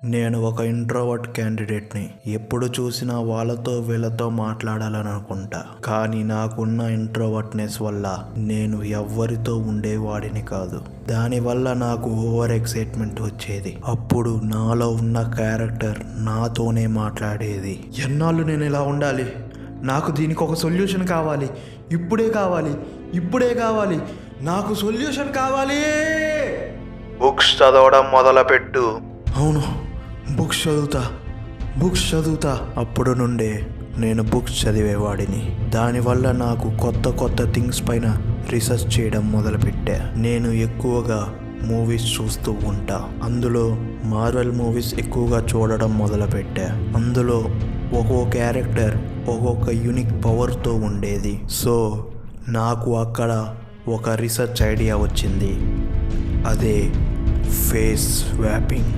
నేను ఒక ఇంట్రోవర్ట్ క్యాండిడేట్ని. ఎప్పుడు చూసినా వాళ్ళతో వీళ్ళతో మాట్లాడాలని అనుకుంటా. కానీ నాకున్న ఇంట్రోవర్ట్నెస్ వల్ల నేను ఎవ్వరితో ఉండేవాడిని కాదు. దానివల్ల నాకు ఓవర్ ఎక్సైట్మెంట్ వచ్చేది. అప్పుడు నాలో ఉన్న క్యారెక్టర్ నాతోనే మాట్లాడేది. ఎన్నాళ్ళు నేను ఇలా ఉండాలి? నాకు దీనికి ఒక సొల్యూషన్ కావాలి. ఇప్పుడే కావాలి, ఇప్పుడే కావాలి. నాకు సొల్యూషన్ కావాలి. బుక్స్ చదవడం మొదలుపెట్టు. అవును, బుక్స్ చదువుతా. అప్పుడు నుండే నేను బుక్స్ చదివేవాడిని. దానివల్ల నాకు కొత్త థింగ్స్ పైన రీసెర్చ్ చేయడం మొదలుపెట్టా. నేను ఎక్కువగా మూవీస్ చూస్తూ ఉంటా. అందులో మార్వెల్ మూవీస్ ఎక్కువగా చూడడం మొదలుపెట్టా. అందులో ఒక్కో క్యారెక్టర్ ఒక్కొక్క యూనిక్ పవర్తో ఉండేది. సో నాకు అక్కడ ఒక రీసెర్చ్ ఐడియా వచ్చింది. అదే ఫేస్ స్వాపింగ్.